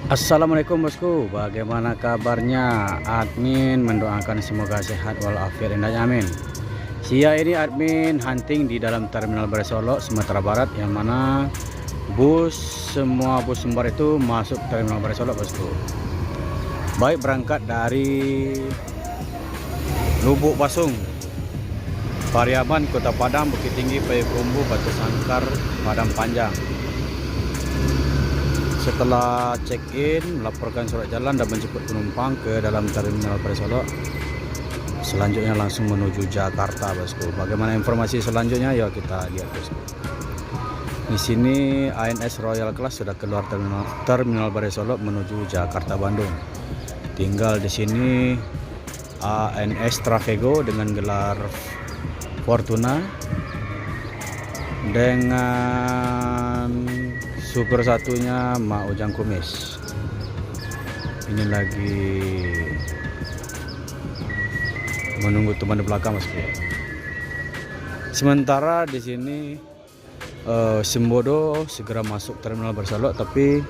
Assalamualaikum bosku, bagaimana kabarnya? Admin mendoakan semoga sehat walafiat dan amin. Sia ini admin hunting di dalam terminal Beresolok, Sumatera Barat, yang mana semua bus sumber itu masuk terminal Beresolok bosku. Baik berangkat dari Lubuk Pasung, Pariaman, Kota Padang, Bukit Tinggi, Payakumbuh, Batu Sangkar, Padang Panjang. Setelah check-in, melaporkan surat jalan dan menjemput penumpang ke dalam terminal Beresolok, selanjutnya langsung menuju Jakarta bosku. Bagaimana informasi selanjutnya? Yuk kita lihat bosku. Di sini ANS Royal Class sudah keluar terminal Beresolok menuju Jakarta Bandung. Tinggal di sini ANS Travego dengan gelar Fortuna dengan super satunya Mak Ujang Kumis. Ini lagi menunggu teman di belakang bosku. Sementara di sini Simbodo segera masuk terminal Beresolok, tapi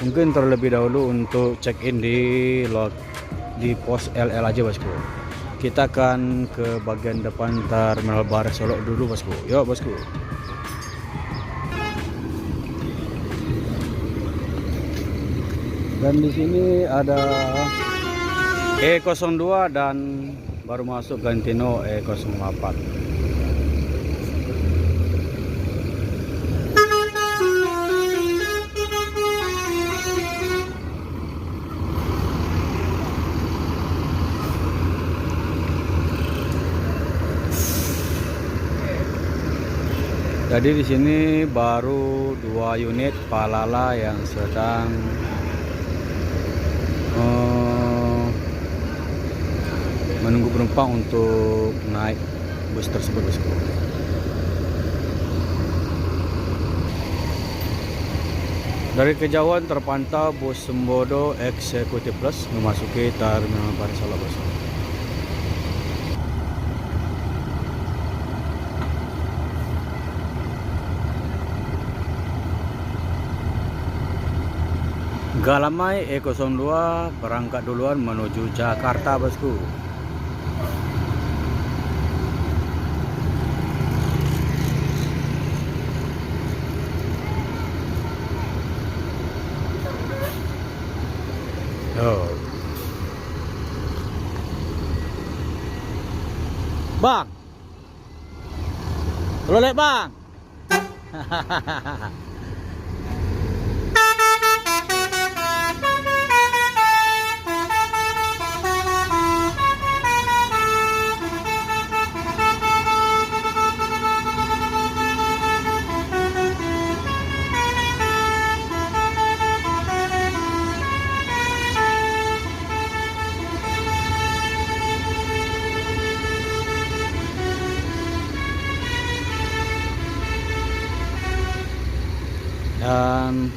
mungkin terlebih dahulu untuk check in di pos LL aja bosku. Kita akan ke bagian depan terminal Beresolok dulu bosku. Yuk bosku. Dan di sini ada E02 dan baru masuk Gantino E08. Jadi di sini baru 2 unit Palala yang sedang menunggu penumpang untuk naik bus tersebut bosku. Dari kejauhan terpantau bus Sembodo Executive Plus memasuki terminal Beresolok bosku. Galamai E02 berangkat duluan menuju Jakarta bosku. Oh. Bang, lo lihat bang. Dan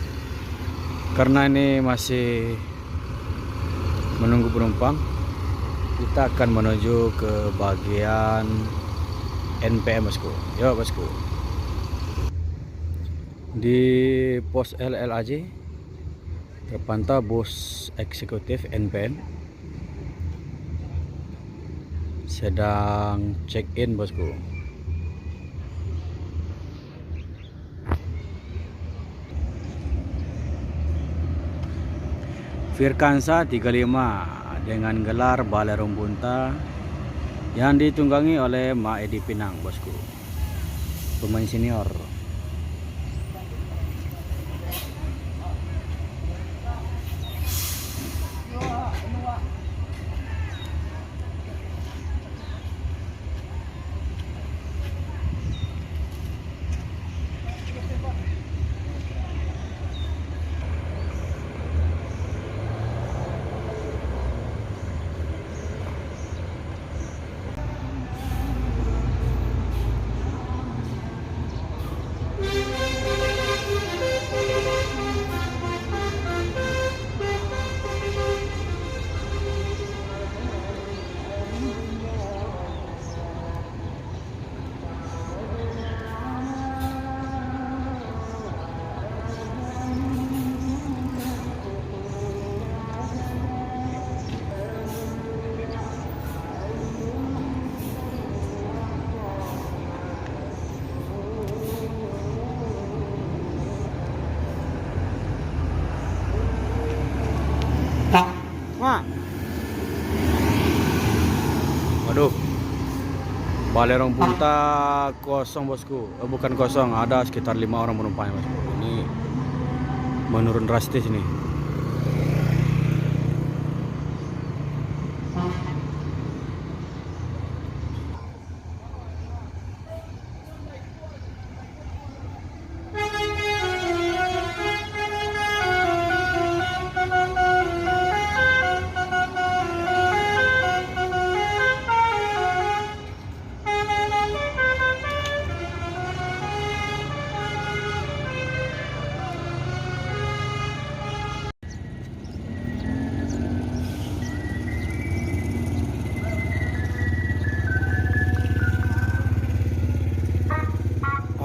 karena ini masih menunggu penumpang, kita akan menuju ke bagian NPM bosku. Yuk bosku. Di pos LLAJ terpantau bus eksekutif NPM sedang check in bosku. Firkansa 35 dengan gelar Balai Rumbunta yang ditunggangi oleh Mak Edi Pinang bosku, pemain senior. Waduh, Balerong Punta kosong bosku. Bukan kosong, ada sekitar 5 orang penumpangnya bosku. Ini menurun drastis ini.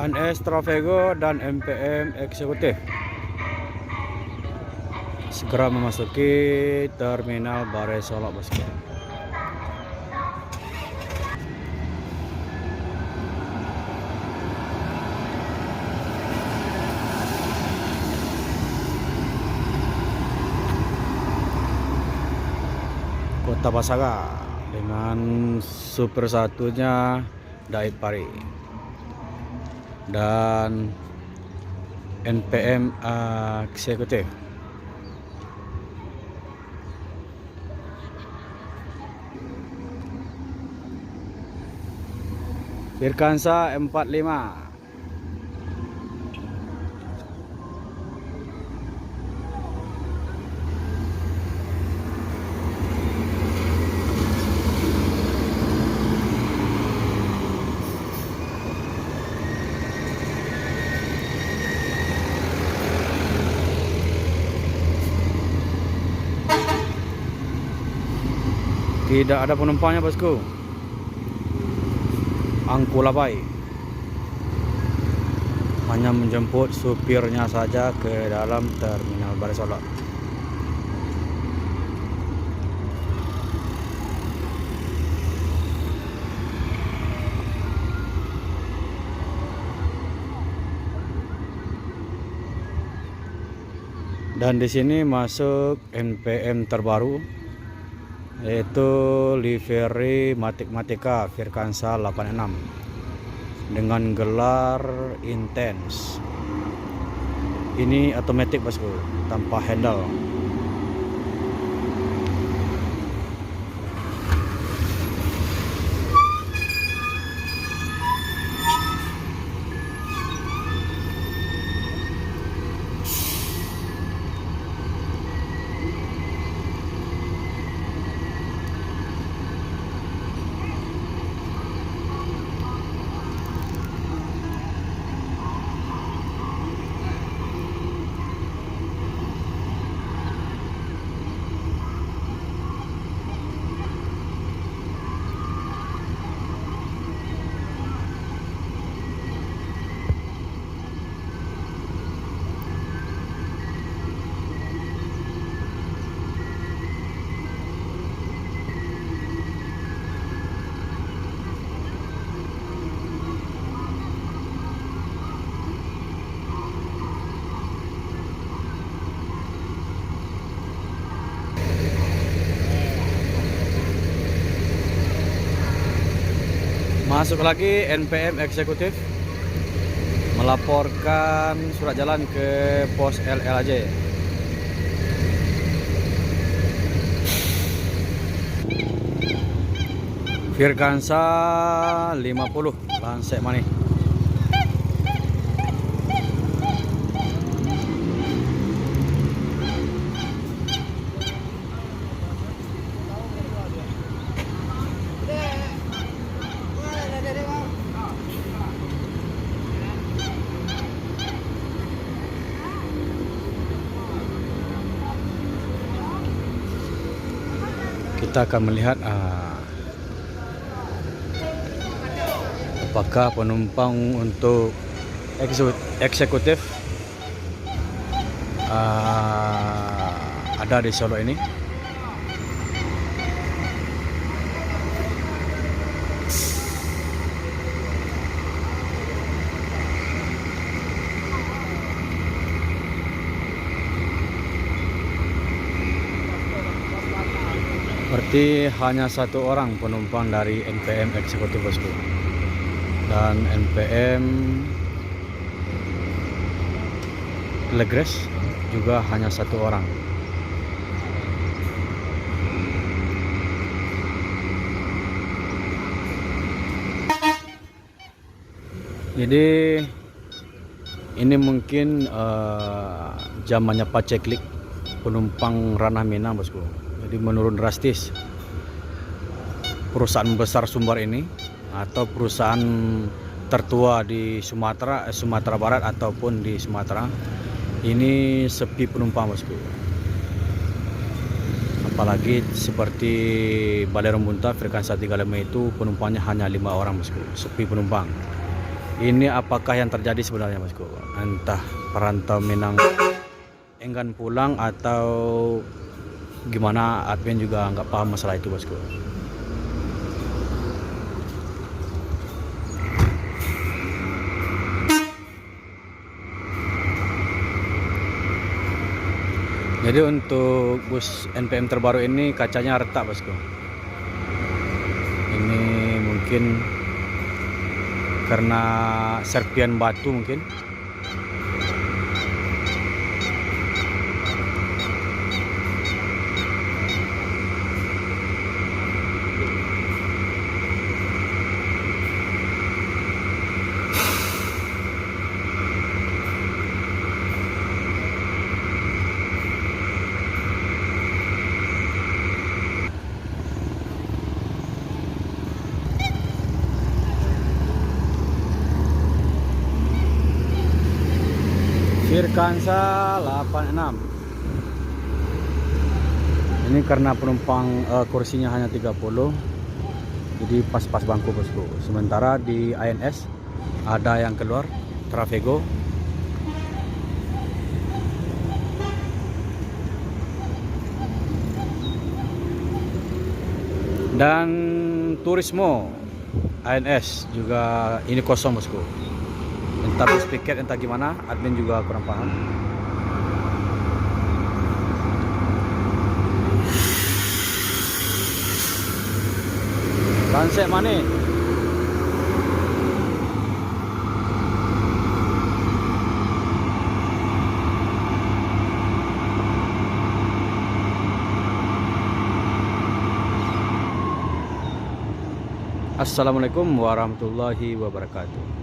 ANS Travego dan MPM Eksekutif segera memasuki Terminal Bare Solok bosku. Kota Pasaga dengan super satunya Daib Pari dan NPM Eksekutif. Firkansa 45. Tidak ada penumpangnya bosku. Angkulapai hanya menjemput supirnya saja ke dalam Terminal Bare Solok. Dan di sini masuk NPM terbaru, yaitu livery Matic-Matica Firkansa 86 dengan gelar Intense. Ini otomatis bosku, tanpa handle. Masuk lagi NPM Eksekutif melaporkan surat jalan ke pos LLAJ. Firkansa 50 Lansek Mani. Kita akan melihat apakah penumpang untuk eksekutif ada di Solo ini. Berarti hanya satu orang penumpang dari NPM eksekutif bosku, dan NPM Legres juga hanya satu orang. Jadi ini mungkin zamannya paceklik penumpang ranah Minang bosku. Jadi menurun drastis perusahaan besar Sumbar ini, atau perusahaan tertua di Sumatera Barat ataupun di Sumatera, ini sepi penumpang bosku. Apalagi seperti Balai Rumbunta frekuensi 35 itu penumpangnya hanya 5 orang bosku, sepi penumpang. Ini apakah yang terjadi sebenarnya bosku? Entah perantau Minang enggan pulang atau gimana, admin juga nggak paham masalah itu bosku. Jadi untuk bus NPM terbaru ini kacanya retak bosku. Ini mungkin karena serpian batu mungkin. Firkansa 86. Ini karena penumpang kursinya hanya 30, jadi pas-pas bangku bosku. Sementara di ANS ada yang keluar Travego, dan Turismo ANS juga ini kosong bosku. Entah bus piket entah gimana, admin juga kurang paham. Lansek mana? Assalamualaikum warahmatullahi wabarakatuh.